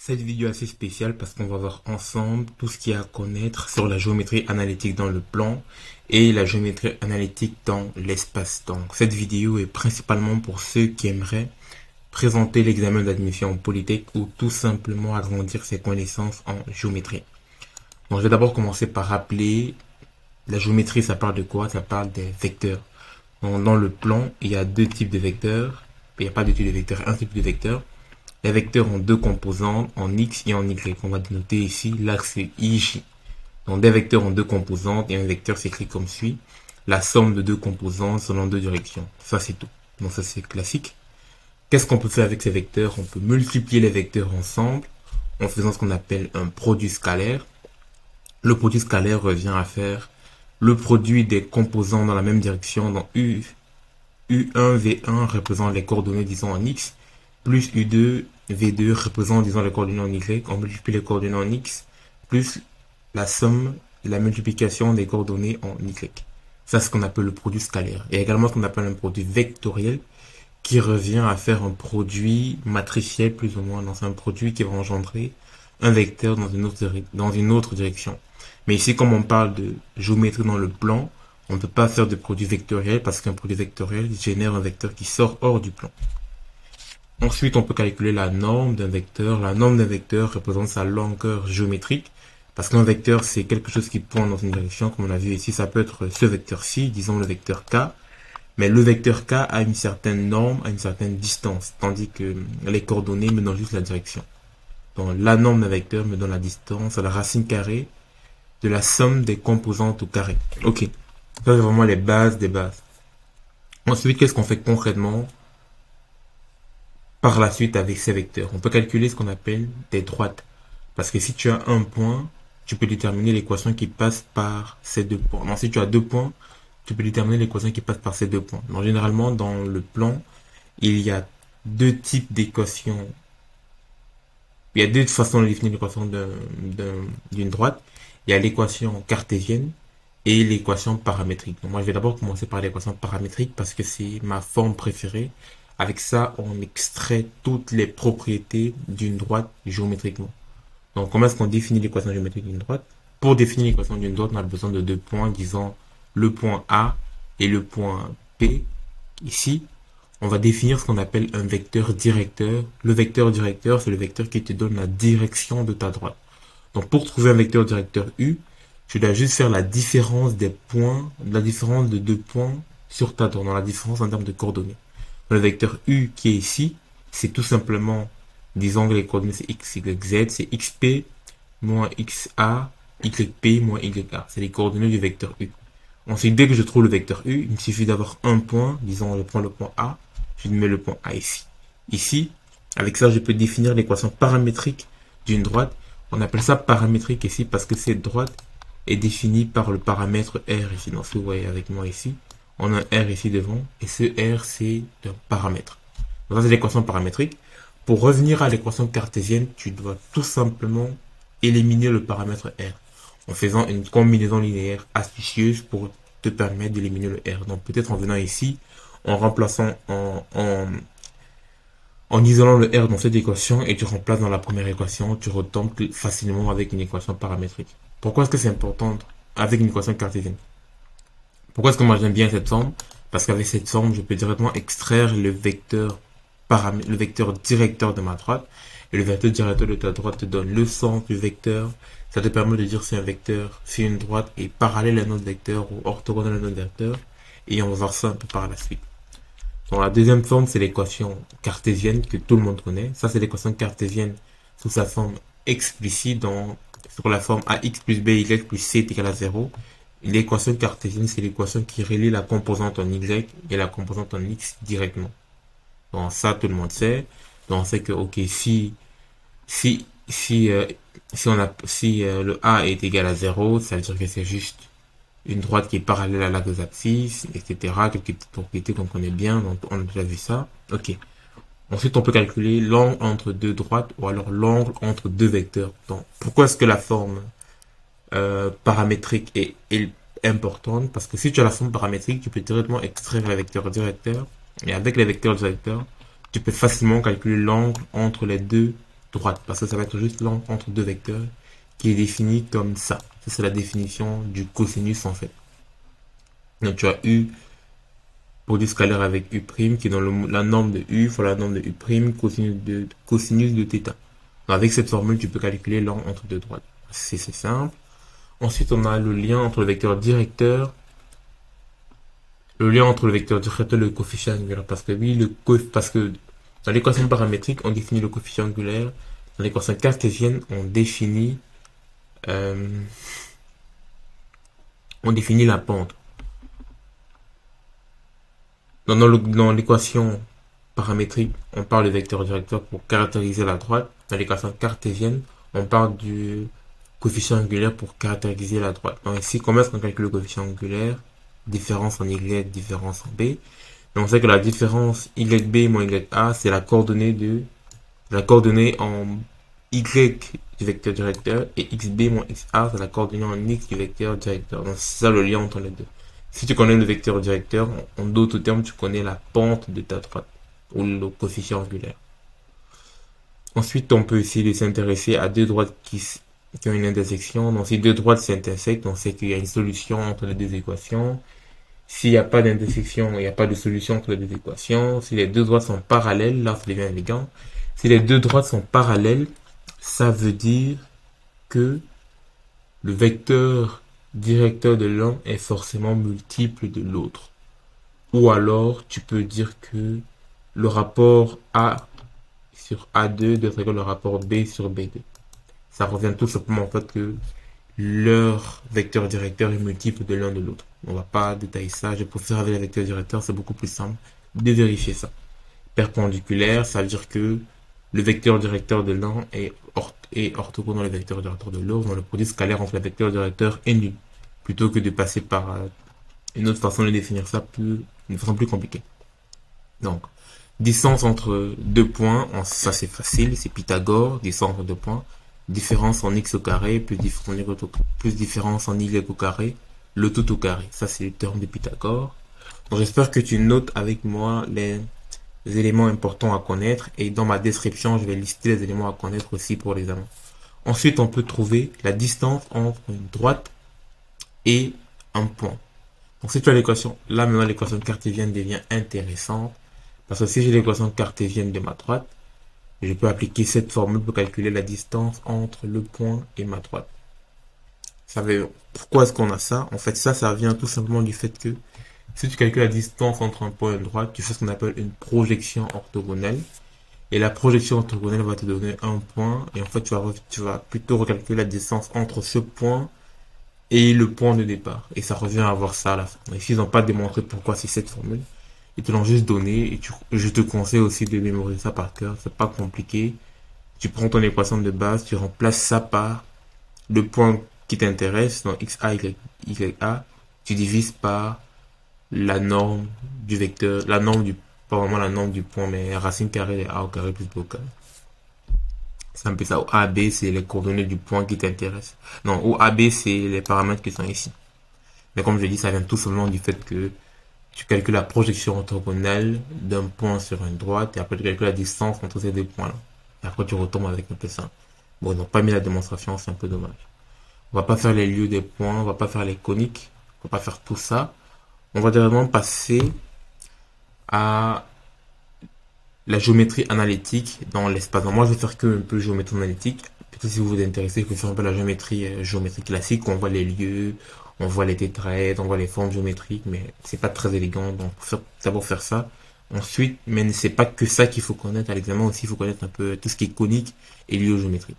Cette vidéo est assez spéciale parce qu'on va voir ensemble tout ce qu'il y a à connaître sur la géométrie analytique dans le plan et la géométrie analytique dans l'espace. Donc cette vidéo est principalement pour ceux qui aimeraient présenter l'examen d'admission en Polytech ou tout simplement agrandir ses connaissances en géométrie. Donc je vais d'abord commencer par rappeler la géométrie, ça parle de quoi? Ça parle des vecteurs. Donc, dans le plan, il y a deux types de vecteurs. Il n'y a pas deux types de vecteurs, un type de vecteur. Les vecteurs ont deux composantes, en X et en Y. On va dénoter ici l'axe IJ. Donc des vecteurs ont deux composantes et un vecteur s'écrit comme suit. La somme de deux composantes selon deux directions. Ça c'est tout. Donc ça c'est classique. Qu'est-ce qu'on peut faire avec ces vecteurs? On peut multiplier les vecteurs ensemble en faisant ce qu'on appelle un produit scalaire. Le produit scalaire revient à faire le produit des composants dans la même direction. Donc U1, V1 représente les coordonnées disons en X, plus U2, V2 représente disons les coordonnées en Y. On multiplie les coordonnées en X, plus la somme et la multiplication des coordonnées en Y. Ça, c'est ce qu'on appelle le produit scalaire. Il y a également ce qu'on appelle un produit vectoriel qui revient à faire un produit matriciel plus ou moins. C'est un produit qui va engendrer un vecteur dans une autre direction. Mais ici, comme on parle de géométrie dans le plan, on ne peut pas faire de produit vectoriel parce qu'un produit vectoriel génère un vecteur qui sort hors du plan. Ensuite, on peut calculer la norme d'un vecteur. La norme d'un vecteur représente sa longueur géométrique. Parce qu'un vecteur, c'est quelque chose qui pointe dans une direction. Comme on a vu ici, ça peut être ce vecteur-ci, disons le vecteur K. Mais le vecteur K a une certaine norme, a une certaine distance. Tandis que les coordonnées me donnent juste la direction. Donc la norme d'un vecteur me donne la distance à la racine carrée de la somme des composantes au carré. Ok, ça c'est vraiment les bases des bases. Ensuite, qu'est-ce qu'on fait concrètement par la suite avec ces vecteurs? On peut calculer ce qu'on appelle des droites. Parce que si tu as un point, tu peux déterminer l'équation qui passe par ces deux points. Non, si tu as deux points, tu peux déterminer l'équation qui passe par ces deux points. Donc généralement, dans le plan, il y a deux types d'équations. Il y a deux façons de définir l'équation d'une droite. Il y a l'équation cartésienne et l'équation paramétrique. Donc moi, je vais d'abord commencer par l'équation paramétrique parce que c'est ma forme préférée. Avec ça, on extrait toutes les propriétés d'une droite géométriquement. Donc, comment est-ce qu'on définit l'équation géométrique d'une droite? Pour définir l'équation d'une droite, on a besoin de deux points, disons le point A et le point P. Ici, on va définir ce qu'on appelle un vecteur directeur. Le vecteur directeur, c'est le vecteur qui te donne la direction de ta droite. Donc, pour trouver un vecteur directeur U, tu dois juste faire la différence des points, la différence de deux points sur ta droite, dans la différence en termes de coordonnées. Le vecteur U qui est ici, c'est tout simplement, disons que les coordonnées c'est X, Y, Z, c'est XP moins XA, YP moins YA. C'est les coordonnées du vecteur U. Ensuite, dès que je trouve le vecteur U, il me suffit d'avoir un point, disons je prends le point A, je mets le point A ici. Ici, avec ça, je peux définir l'équation paramétrique d'une droite. On appelle ça paramétrique ici parce que cette droite est définie par le paramètre R ici. Donc, si vous voyez avec moi ici, on a un R ici devant et ce R, c'est un paramètre. Donc, ça, c'est l'équation paramétrique. Pour revenir à l'équation cartésienne, tu dois tout simplement éliminer le paramètre R en faisant une combinaison linéaire astucieuse pour te permettre d'éliminer le R. Donc, peut-être en venant ici, en remplaçant, en isolant le R dans cette équation et tu remplaces dans la première équation, tu retombes facilement avec une équation paramétrique. Pourquoi est-ce que c'est important avec une équation cartésienne? Pourquoi est-ce que moi j'aime bien cette forme? Parce qu'avec cette forme, je peux directement extraire le vecteur directeur de ma droite. Et le vecteur directeur de ta droite te donne le sens du vecteur. Ça te permet de dire si un vecteur, si une droite est parallèle à un autre vecteur ou orthogonale à un autre vecteur. Et on va voir ça un peu par la suite. Donc la deuxième forme, c'est l'équation cartésienne que tout le monde connaît. Ça, c'est l'équation cartésienne sous sa forme explicite, donc sur la forme ax plus by plus c est égal à 0. L'équation cartésienne, c'est l'équation qui relie la composante en y et la composante en x directement. Donc ça, tout le monde sait. Donc on sait que, ok, si le A est égal à 0, ça veut dire que c'est juste une droite qui est parallèle à l'axe des abscisses, etc. Quelques petites propriétés qu'on connaît bien, donc on a déjà vu ça. Ok. Ensuite, on peut calculer l'angle entre deux droites ou alors l'angle entre deux vecteurs. Donc, pourquoi est-ce que la forme paramétrique est importante? Parce que si tu as la forme paramétrique, tu peux directement extraire les vecteurs directeurs. Et avec les vecteurs directeurs, tu peux facilement calculer l'angle entre les deux droite, parce que ça va être juste l'angle entre deux vecteurs qui est défini comme ça. Ça, c'est la définition du cosinus en fait. Donc tu as U produit scalaire avec U' qui est dans la norme de U fois la norme de U', cosinus de θ. Donc, avec cette formule, tu peux calculer l'angle entre deux droites. C'est simple. Ensuite, on a le lien entre le vecteur directeur. Le lien entre le vecteur directeur et le coefficient angulaire. Parce que oui, parce que dans l'équation paramétrique, on définit le coefficient angulaire. Dans l'équation cartésienne, on définit la pente. Dans l'équation paramétrique, on parle de vecteur directeur pour caractériser la droite. Dans l'équation cartésienne, on parle du coefficient angulaire pour caractériser la droite. Donc ici, comment est-ce qu'on calcule le coefficient angulaire? Différence en Y, différence en B. Donc on sait que la différence YB moins YA, c'est la coordonnée en Y du vecteur directeur, et XB moins XA, c'est la coordonnée en X du vecteur directeur. Donc c'est ça le lien entre les deux. Si tu connais le vecteur directeur, en d'autres termes, tu connais la pente de ta droite, ou le coefficient angulaire. Ensuite, on peut essayer de s'intéresser à deux droites qui ont une intersection. Donc si deux droites s'intersectent, on sait qu'il y a une solution entre les deux équations. S'il n'y a pas d'intersection, il n'y a pas de solution entre les deux équations. Si les deux droites sont parallèles, là ça devient élégant. Si les deux droites sont parallèles, ça veut dire que le vecteur directeur de l'un est forcément multiple de l'autre. Ou alors, tu peux dire que le rapport A sur A2 doit être égal au rapport B sur B2. Ça revient tout simplement en fait que leur vecteur directeur est multiple de l'un de l'autre. On va pas détailler ça, je préfère avec le vecteur directeur, c'est beaucoup plus simple de vérifier ça. Perpendiculaire, ça veut dire que le vecteur directeur de l'un est orthogonal au vecteur directeur de l'autre, donc le produit scalaire entre le vecteur directeur est nul, plutôt que de passer par une autre façon de définir ça, une façon plus compliquée. Donc, distance entre deux points, ça c'est facile, c'est Pythagore, distance entre deux points, différence en x au carré, plus différence en y au carré, le tout au carré. Ça c'est le terme de Pythagore. Donc j'espère que tu notes avec moi les éléments importants à connaître, et dans ma description je vais lister les éléments à connaître aussi pour l'examen. Ensuite on peut trouver la distance entre une droite et un point. Donc si tu as l'équation, là maintenant l'équation cartésienne devient intéressante, parce que si j'ai l'équation cartésienne de ma droite, je peux appliquer cette formule pour calculer la distance entre le point et ma droite. Pourquoi est-ce qu'on a ça? En fait, ça vient tout simplement du fait que si tu calcules la distance entre un point et une droite, tu fais ce qu'on appelle une projection orthogonale. Et la projection orthogonale va te donner un point. Et en fait, tu vas plutôt recalculer la distance entre ce point et le point de départ. Et ça revient à avoir ça à la fin. Ici, ils n'ont pas démontré pourquoi c'est cette formule. Ils te l'ont juste donné. Et je te conseille aussi de mémoriser ça par cœur. C'est pas compliqué. Tu prends ton équation de base, tu remplaces ça par le point qui t'intéresse, donc xa, ya, tu divises par la norme du vecteur, pas vraiment la norme du point, mais racine carrée de a au carré plus b au carré. C'est un peu ça. Ou AB, c'est les coordonnées du point qui t'intéresse. Non, ou AB, c'est les paramètres qui sont ici. Mais comme je dis, ça vient tout simplement du fait que tu calcules la projection orthogonale d'un point sur une droite, et après tu calcules la distance entre ces deux points-là. Et après tu retombes avec un peu ça. Bon, ils n'ont pas mis la démonstration, c'est un peu dommage. On va pas faire les lieux des points, on va pas faire les coniques, on va pas faire tout ça. On va directement passer à la géométrie analytique dans l'espace. Moi, je vais faire que un peu géométrie analytique. Peut-être si vous vous intéressez, je vais faire un peu la géométrie classique, où on voit les lieux, on voit les tétraèdres, on voit les formes géométriques, mais c'est pas très élégant. Donc, d'abord faire ça. Ensuite, mais c'est pas que ça qu'il faut connaître à l'examen aussi, il faut connaître un peu tout ce qui est conique et lieu géométrique.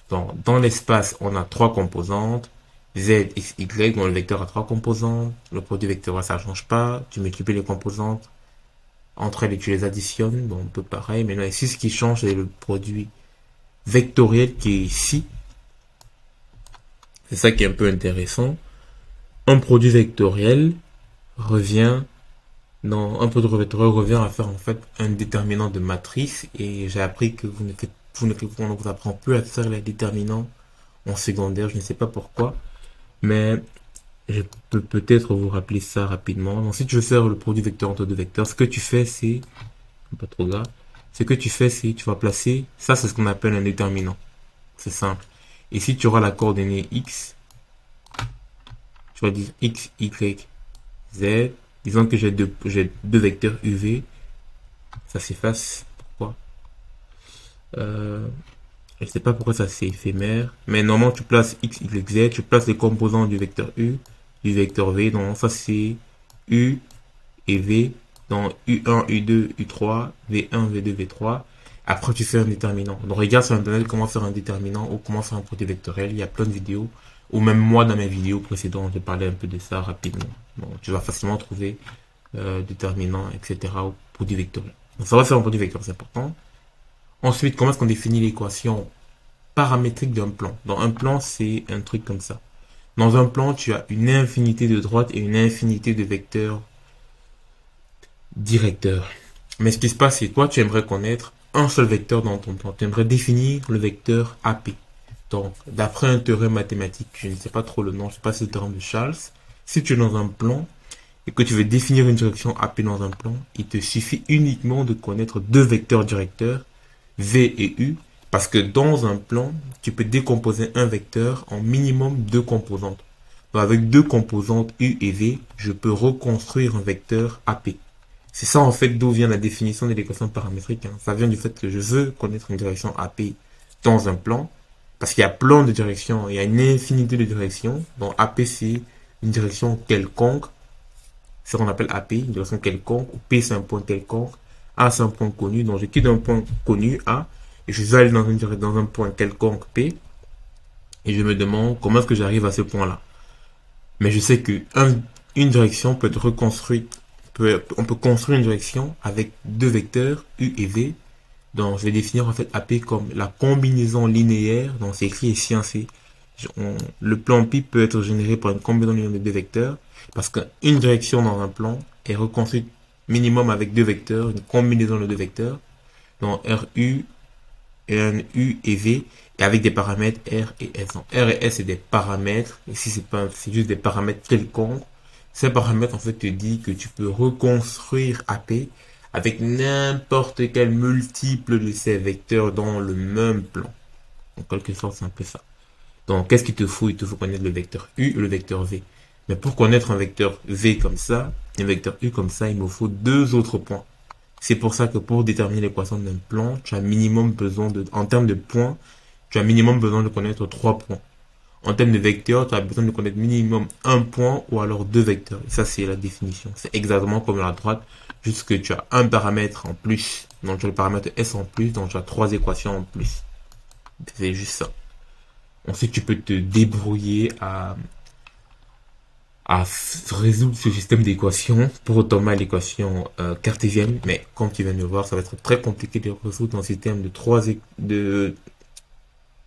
Donc, dans l'espace, on a trois composantes, z, x, y, dont le vecteur a trois composantes. Le produit vectoriel, ça ne change pas. Tu multiplies les composantes entre elles et tu les additionnes. Bon, un peu pareil. Maintenant, ici, ce qui change, c'est le produit vectoriel qui est ici. C'est ça qui est un peu intéressant. Un produit vectoriel revient à faire en fait un déterminant de matrice. Et j'ai appris que on ne vous apprend plus à faire les déterminants en secondaire, je ne sais pas pourquoi, mais je peux peut-être vous rappeler ça rapidement. Donc si tu veux faire le produit vecteur entre deux vecteurs, ce que tu fais, c'est pas trop grave, Ce que tu fais, c'est tu vas placer, ça c'est ce qu'on appelle un déterminant. C'est simple. Et si tu auras la coordonnée x, tu vas dire x, y, z. Disons que j'ai deux vecteurs UV. Ça s'efface. Pourquoi? Je ne sais pas pourquoi ça c'est éphémère. Mais normalement, tu places x, y, z. Tu places les composants du vecteur U, du vecteur V. Donc ça c'est U et V. Donc U1, U2, U3, V1, V2, V3. Après, tu fais un déterminant. Donc, regarde sur Internet comment faire un déterminant ou comment faire un produit vectoriel. Il y a plein de vidéos. Ou même moi, dans mes vidéos précédentes, je parlais un peu de ça rapidement. Donc, tu vas facilement trouver déterminant, etc. ou produit vectoriel. Donc, ça va faire un produit vectoriel, c'est important. Ensuite, comment est-ce qu'on définit l'équation paramétrique d'un plan? Dans un plan, c'est un truc comme ça. Dans un plan, tu as une infinité de droites et une infinité de vecteurs directeurs. Mais ce qui se passe, c'est que toi, tu aimerais connaître un seul vecteur dans ton plan. Tu aimerais définir le vecteur AP. Donc, d'après un théorème mathématique, je ne sais pas trop le nom, je ne sais pas si c'est le théorème de Charles. Si tu es dans un plan et que tu veux définir une direction AP dans un plan, il te suffit uniquement de connaître deux vecteurs directeurs, V et U, parce que dans un plan, tu peux décomposer un vecteur en minimum deux composantes. Donc, avec deux composantes U et V, je peux reconstruire un vecteur AP. C'est ça en fait d'où vient la définition de l'équation paramétrique. Ça vient du fait que je veux connaître une direction AP dans un plan. Parce qu'il y a plein de directions, il y a une infinité de directions. Donc AP c'est une direction quelconque. C'est ce qu'on appelle AP, une direction quelconque. P c'est un point quelconque. A c'est un point connu. Donc je quitte un point connu A. Et je vais aller dans un point quelconque P. Et je me demande comment est-ce que j'arrive à ce point-là. Mais je sais que une direction peut être reconstruite. On peut construire une direction avec deux vecteurs U et V. Donc, je vais définir en fait AP comme la combinaison linéaire. Donc, c'est écrit ici, le plan pi peut être généré par une combinaison linéaire de deux vecteurs. Parce qu'une direction dans un plan est reconstruite minimum avec deux vecteurs, une combinaison de deux vecteurs. Donc, RU, RU et V, et avec des paramètres R et S. Donc, R et S, c'est des paramètres. Ici, c'est juste des paramètres quelconques. Ces paramètres, en fait, te disent que tu peux reconstruire AP avec n'importe quel multiple de ces vecteurs dans le même plan. En quelque sorte, c'est un peu ça. Donc, qu'est-ce qu'il te faut? Il te faut connaître le vecteur U et le vecteur V. Mais pour connaître un vecteur V comme ça, un vecteur U comme ça, il me faut deux autres points. C'est pour ça que pour déterminer l'équation d'un plan, tu as minimum besoin en termes de points, tu as minimum besoin de connaître trois points. En termes de vecteurs, tu as besoin de connaître minimum un point ou alors deux vecteurs. Et ça, c'est la définition. C'est exactement comme à la droite, juste que tu as un paramètre en plus. Donc, tu as le paramètre S en plus, donc tu as trois équations en plus. C'est juste ça. Ensuite, tu peux te débrouiller à résoudre ce système d'équations pour retomber à l'équation cartésienne. Mais comme tu viens de le voir, ça va être très compliqué de résoudre un système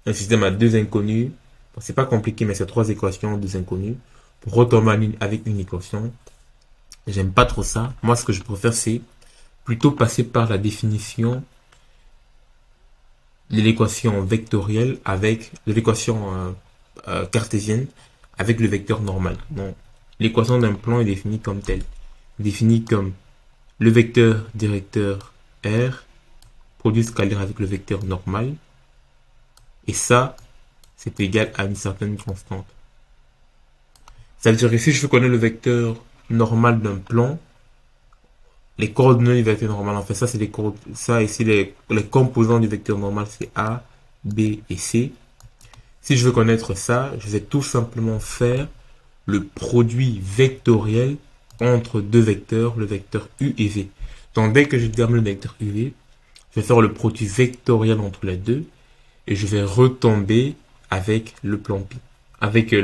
un système à deux inconnus. C'est pas compliqué, mais c'est trois équations, deux inconnues. Pour retomber avec une équation, j'aime pas trop ça. Moi, ce que je préfère, c'est plutôt passer par la définition de l'équation vectorielle avec de l'équation cartésienne avec le vecteur normal. Donc, l'équation d'un plan est définie comme telle. Définie comme le vecteur directeur R produit scalaire avec le vecteur normal. Et ça, c'est égal à une certaine constante. Ça veut dire que si je veux connaître le vecteur normal d'un plan, les coordonnées du vecteur normal, en fait, ça c'est ça ici, les composants du vecteur normal, c'est A, B et C. Si je veux connaître ça, je vais tout simplement faire le produit vectoriel entre deux vecteurs, le vecteur U et V. Donc dès que je détermine le vecteur UV, je vais faire le produit vectoriel entre les deux et je vais retomber avec le plan pi, avec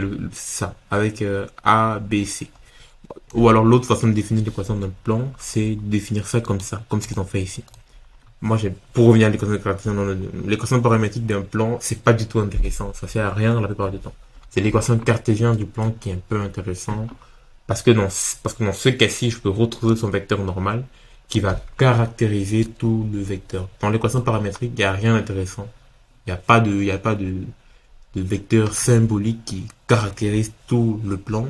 avec A, B, C. Ou alors l'autre façon de définir l'équation d'un plan, c'est de définir ça comme ça, comme ce qu'ils ont fait ici. Moi, pour revenir à l'équation paramétrique d'un plan, c'est pas du tout intéressant. Ça sert à rien la plupart du temps. C'est l'équation cartésienne du plan qui est un peu intéressant parce que dans ce cas-ci, je peux retrouver son vecteur normal qui va caractériser tout le vecteur. Dans l'équation paramétrique, il n'y a rien d'intéressant. Il n'y a pas de vecteur symbolique qui caractérise tout le plan.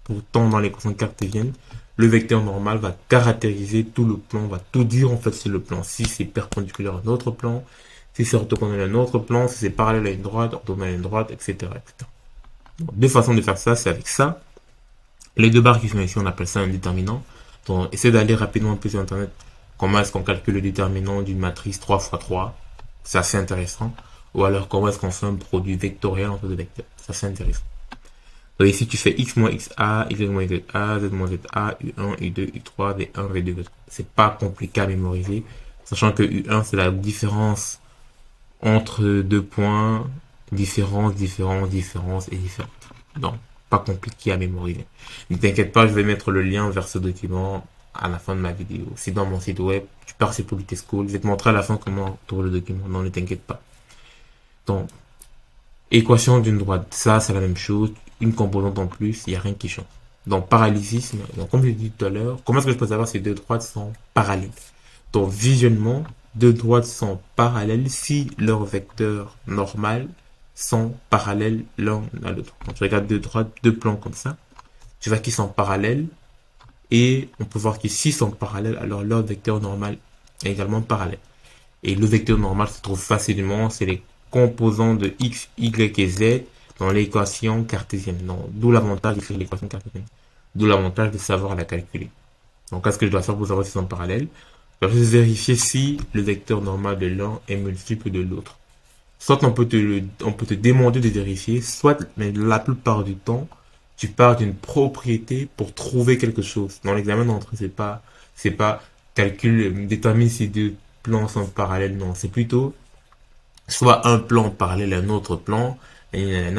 Pourtant, dans l'équation cartésienne, le vecteur normal va caractériser tout le plan, va tout dire en fait sur le plan. Si c'est perpendiculaire à un autre plan, si c'est orthogonal à un autre plan, si c'est parallèle à une droite, orthogonal à une droite, etc. etc. Donc, deux façons de faire ça, c'est avec ça. Les deux barres qui sont ici, on appelle ça un déterminant. Donc, essayez d'aller rapidement un peu sur Internet. Comment est-ce qu'on calcule le déterminant d'une matrice 3 x 3? C'est assez intéressant. Ou alors, comment est-ce qu'on fait un produit vectoriel entre deux vecteurs? C'est assez intéressant. Donc ici, tu fais x moins xa, y moins za, z moins za, u1, u2, u3, v1, v2, v3. C'est pas compliqué à mémoriser. Sachant que u1, c'est la différence entre deux points. Différence, différence, différence et différence. Donc, pas compliqué à mémoriser. Ne t'inquiète pas, je vais mettre le lien vers ce document à la fin de ma vidéo. C'est dans mon site web. Tu pars sur Politech School. Je vais te montrer à la fin comment trouver le document. Non, ne t'inquiète pas. Donc, équation d'une droite. Ça, c'est la même chose. Une composante en plus, il n'y a rien qui change. Donc, parallélisme. Donc, comme je l'ai dit tout à l'heure, comment est-ce que je peux savoir si deux droites sont parallèles? Donc, visuellement, deux droites sont parallèles si leur vecteur normal sont parallèles l'un à l'autre. Quand tu regardes deux droites, deux plans comme ça, tu vois qu'ils sont parallèles et on peut voir qu'ici sont parallèles, alors leur vecteur normal est également parallèle. Et le vecteur normal se trouve facilement, c'est les composants de x, y et z dans l'équation cartésienne. D'où l'avantage d'écrire l'équation cartésienne. D'où l'avantage de savoir la calculer. Donc, qu'est-ce que je dois faire pour savoir s'ils sont parallèles? Je vais juste vérifier si le vecteur normal de l'un est multiple de l'autre. Soit on peut te demander de vérifier, soit, mais la plupart du temps, tu pars d'une propriété pour trouver quelque chose. Dans l'examen d'entrée, c'est pas calcul, détermine si deux plans sont parallèles. Non, c'est plutôt soit un plan parallèle à un autre plan, et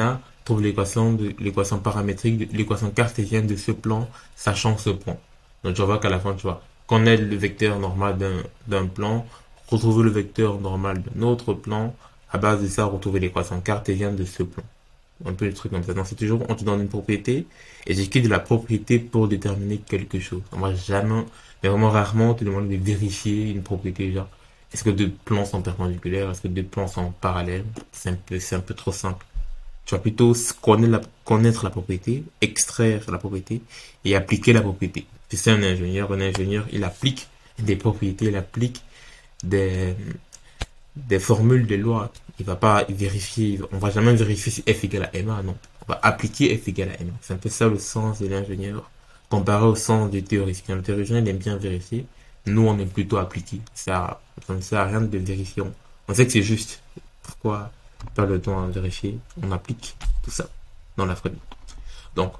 trouve l'équation paramétrique, l'équation cartésienne de ce plan, sachant ce point. Donc tu vas voir qu'à la fin, tu vas connaître le vecteur normal d'un plan, retrouver le vecteur normal d'un autre plan, à base de ça, retrouver l'équation cartésienne de ce plan. Un peu de trucs comme ça. Donc c'est toujours, on te donne une propriété, et j'écris de la propriété pour déterminer quelque chose. On va jamais, mais vraiment rarement, on te demande de vérifier une propriété, genre, est-ce que deux plans sont perpendiculaires? Est-ce que deux plans sont parallèles? C'est un peu trop simple. Tu vas plutôt connaître la propriété, extraire la propriété et appliquer la propriété. C'est un ingénieur. Un ingénieur, il applique des propriétés, il applique des formules de loi. Il va pas vérifier, on va jamais vérifier si f égale à ma, non. On va appliquer f égale à ma. C'est un peu ça le sens de l'ingénieur, comparé au sens du théoricien. Le théoricien, il aime bien vérifier. Nous, on est plutôt appliqué. Ça ne sert à rien de vérifier. On sait que c'est juste. Pourquoi perdre le temps à vérifier? On applique tout ça dans la vraie vie. Donc,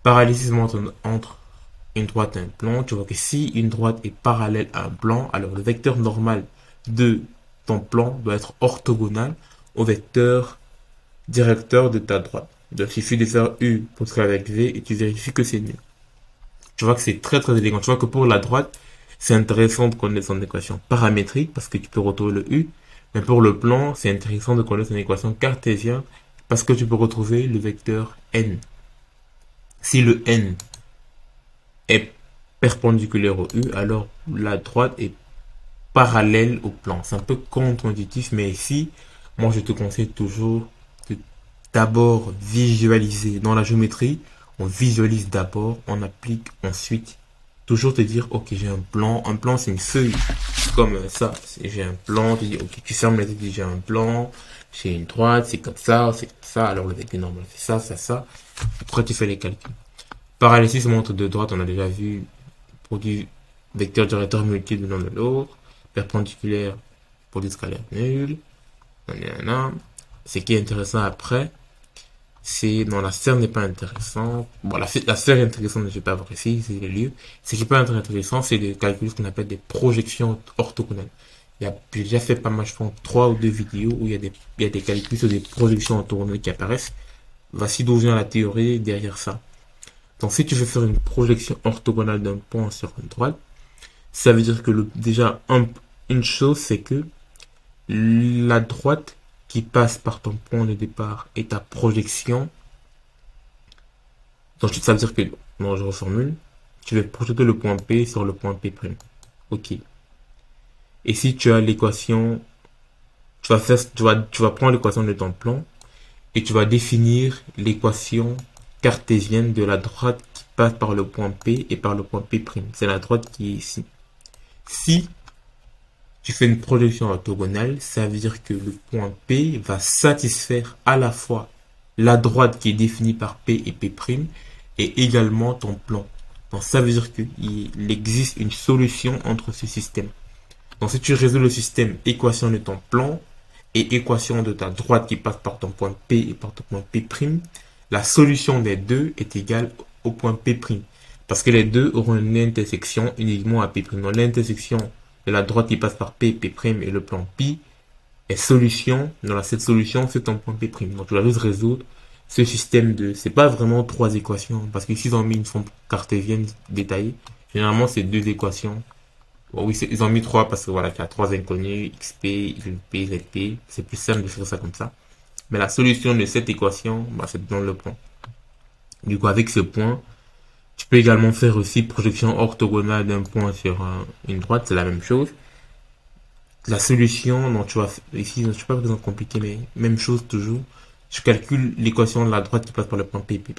parallélisme entre une droite et un plan. Tu vois que si une droite est parallèle à un plan, alors le vecteur normal de ton plan doit être orthogonal au vecteur directeur de ta droite. Donc, il suffit de faire U pour travailler avec V et tu vérifies que c'est nul. Tu vois que c'est très très élégant. Tu vois que pour la droite, c'est intéressant de connaître son équation paramétrique parce que tu peux retrouver le U. Mais pour le plan, c'est intéressant de connaître son équation cartésienne parce que tu peux retrouver le vecteur n. Si le n est perpendiculaire au U, alors la droite est parallèle au plan. C'est un peu contre-intuitif, mais ici, moi je te conseille toujours de d'abord visualiser. Dans la géométrie, on visualise d'abord, on applique ensuite. Toujours te dire, ok, j'ai un plan. Un plan, c'est une feuille comme ça. J'ai un plan, tu dis, ok, tu fermes les yeux, tu dis, j'ai un plan, j'ai une droite, c'est comme ça, c'est comme ça. Alors le vecteur normal, c'est ça, ça, ça. Après, tu fais les calculs. Parallélisme entre deux droites, on a déjà vu, produit vecteur directeur multiple l'un de l'autre, perpendiculaire, produit scalaire nul. Ce qui est intéressant après, c'est, non, la sphère n'est pas intéressante. Bon, la sphère est intéressante, mais je vais pas voir ici, c'est les lieux. Ce qui n'est pas intéressant, c'est de calculer ce qu'on appelle des projections orthogonales. J'ai déjà fait pas mal, je pense, 3 ou 2 vidéos où il y a des calculs sur des projections orthogonales qui apparaissent. Voici d'où vient la théorie derrière ça. Donc, si tu veux faire une projection orthogonale d'un point sur une droite, ça veut dire que déjà, une chose, c'est que la droite qui passe par ton point de départ et ta projection. Donc, ça veut dire que, non, je reformule, tu vas projeter le point P sur le point P'. Ok. Et si tu as l'équation, tu vas prendre l'équation de ton plan et tu vas définir l'équation cartésienne de la droite qui passe par le point P et par le point P'. C'est la droite qui est ici. Si tu fais une projection orthogonale, ça veut dire que le point P va satisfaire à la fois la droite qui est définie par P et P' et également ton plan. Donc ça veut dire qu'il existe une solution entre ce système. Donc si tu résous le système équation de ton plan et équation de ta droite qui passe par ton point P et par ton point P', la solution des deux est égale au point P'. Parce que les deux auront une intersection uniquement à P'. Donc l'intersection de la droite qui passe par P, P' et le plan pi est solution. Donc cette solution, c'est ton point P'. Donc tu vas juste résoudre ce système de... C'est pas vraiment trois équations. Parce qu'ici, ils ont mis une forme cartésienne détaillée. Généralement, c'est deux équations. Bon, oui, ils ont mis trois parce que voilà, il y a trois inconnus, xp, yp, zp. C'est plus simple de faire ça comme ça. Mais la solution de cette équation, bah, c'est dans le point. Du coup, avec ce point, tu peux également faire aussi projection orthogonale d'un point sur une droite, c'est la même chose. La solution, donc tu vas ici, je ne suis pas vraiment compliqué, mais même chose toujours. Tu calcules l'équation de la droite qui passe par le point P, P'.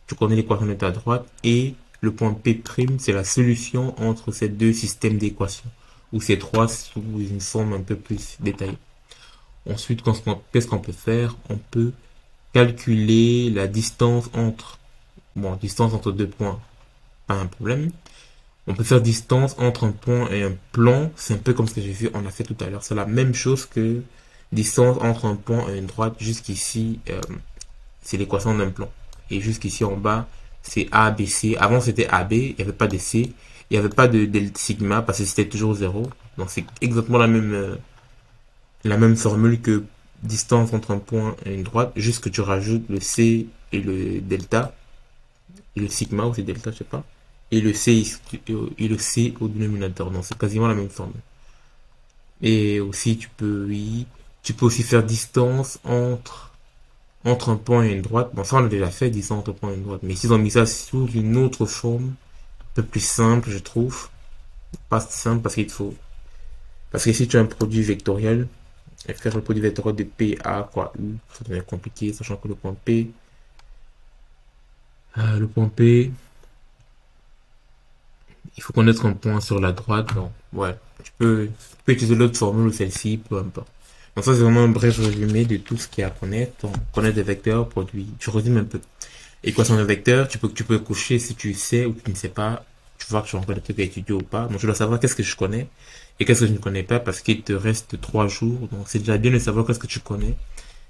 Tu connais l'équation de ta droite et le point P', c'est la solution entre ces deux systèmes d'équations, ou ces trois sous une forme un peu plus détaillée. Ensuite, qu'est-ce qu'on peut faire? On peut calculer la distance entre, distance entre deux points, pas un problème. On peut faire distance entre un point et un plan, c'est un peu comme ce que j'ai vu, on a fait tout à l'heure. C'est la même chose que distance entre un point et une droite. Jusqu'ici, c'est l'équation d'un plan. Et jusqu'ici en bas, c'est A, B, C. Avant, c'était AB, il n'y avait pas de C. Il n'y avait pas de sigma parce que c'était toujours 0. Donc, c'est exactement la même formule que distance entre un point et une droite. Juste que tu rajoutes le C et le delta. Et le sigma, ou c'est delta, je sais pas. Et le C au dénominateur. Donc, c'est quasiment la même formule. Et aussi, tu peux aussi faire distance entre un point et une droite. Bon, ça, on a déjà fait, distance entre un point et une droite. Mais s'ils ont mis ça sous une autre forme, un peu plus simple, je trouve. Pas simple parce qu'il faut... Parce que si tu as un produit vectoriel, et faire le produit vectoriel de P, A, quoi, U, ça devient compliqué, sachant que le point P, il faut connaître un point sur la droite. Donc, ouais, tu peux utiliser l'autre formule ou celle-ci, peu importe. Donc ça, c'est vraiment un bref résumé de tout ce qu'il y a à connaître. Donc, connaître des vecteurs, produits. Je résume un peu. Équation de vecteurs, tu peux coucher si tu sais ou tu ne sais pas. Tu vois que tu as encore des trucs à étudier ou pas. Donc, tu dois savoir qu'est-ce que je connais et qu'est-ce que je ne connais pas parce qu'il te reste 3 jours. Donc, c'est déjà bien de savoir qu'est-ce que tu connais,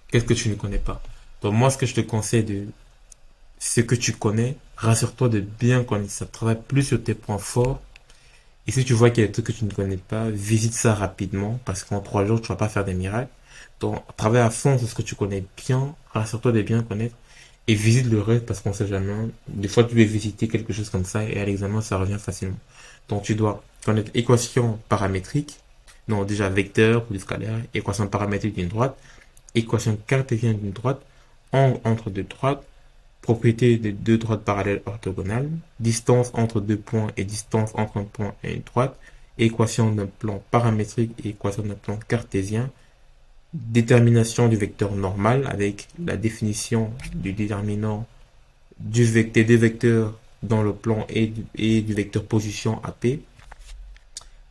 qu'est-ce que tu ne connais pas. Donc, moi, ce que je te conseille de ce que tu connais, rassure-toi de bien connaître ça. Travaille plus sur tes points forts. Et si tu vois qu'il y a des trucs que tu ne connais pas, visite ça rapidement parce qu'en 3 jours, tu vas pas faire des miracles. Donc, travaille à fond sur ce que tu connais bien, rassure-toi de bien connaître et visite le reste parce qu'on sait jamais. Des fois, tu peux visiter quelque chose comme ça et à l'examen, ça revient facilement. Donc, tu dois connaître équation paramétrique, non, déjà vecteur ou du scalaire, équation paramétrique d'une droite, équation cartésienne d'une droite, angle entre deux droites, propriété de deux droites parallèles orthogonales, distance entre deux points et distance entre un point et une droite, équation d'un plan paramétrique et équation d'un plan cartésien, détermination du vecteur normal avec la définition du déterminant des deux vecteurs dans le plan et du vecteur position AP,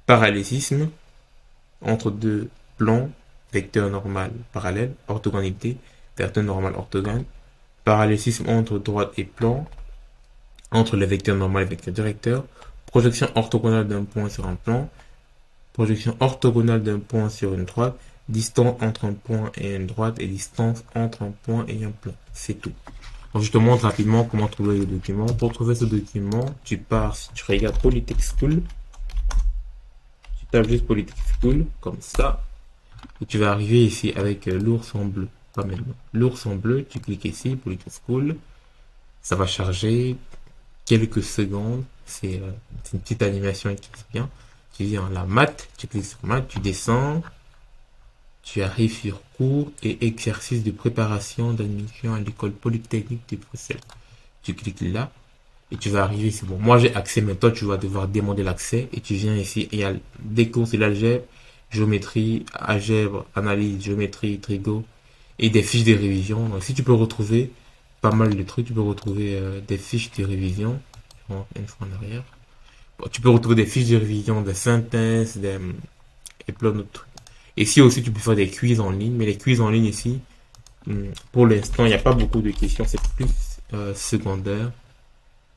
parallélissime entre deux plans, vecteur normal parallèle, orthogonalité, vecteur normal orthogone, parallélissime entre droite et plan, entre le vecteur normal et le vecteur directeur, projection orthogonale d'un point sur un plan, projection orthogonale d'un point sur une droite, distance entre un point et une droite et distance entre un point et un plan. C'est tout. Donc je te montre rapidement comment trouver le document. Pour trouver ce document, tu pars, si tu regardes Polytech School, tu tapes juste Polytech School, comme ça, et tu vas arriver ici avec l'ours en bleu. Pas maintenant. L'ours en bleu, tu cliques ici, Polytech School, ça va charger quelques secondes. C'est une petite animation qui se vient. Tu viens la maths, tu cliques sur maths, tu descends, tu arrives sur cours et exercice de préparation d'admission à l'école polytechnique de Bruxelles. Tu cliques là et tu vas arriver ici. Bon, moi j'ai accès, mais toi tu vas devoir demander l'accès et tu viens ici. Il y a des cours sur l'algèbre, géométrie, algèbre, analyse, géométrie, trigo et des fiches de révision. Donc si tu peux retrouver pas mal de trucs. Tu peux retrouver des fiches de révision. Bon, une fois en arrière. Bon, tu peux retrouver des fiches de révision, des synthèses, et plein d'autres trucs. Ici aussi, tu peux faire des quiz en ligne, mais les quiz en ligne ici, pour l'instant, il n'y a pas beaucoup de questions, c'est plus secondaire.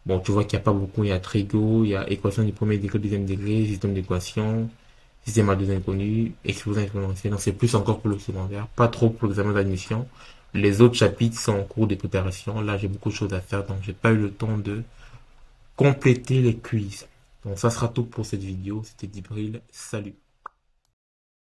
Bon, tu vois qu'il n'y a pas beaucoup, il y a Trigo, il y a équation du premier degré, deuxième degré, système d'équation, système à deux inconnus, explosion exponentielle. Donc c'est plus encore pour le secondaire, pas trop pour l'examen d'admission. Les autres chapitres sont en cours de préparation. Là, j'ai beaucoup de choses à faire, donc j'ai pas eu le temps de compléter les quiz. Donc ça sera tout pour cette vidéo. C'était Djibril. Salut.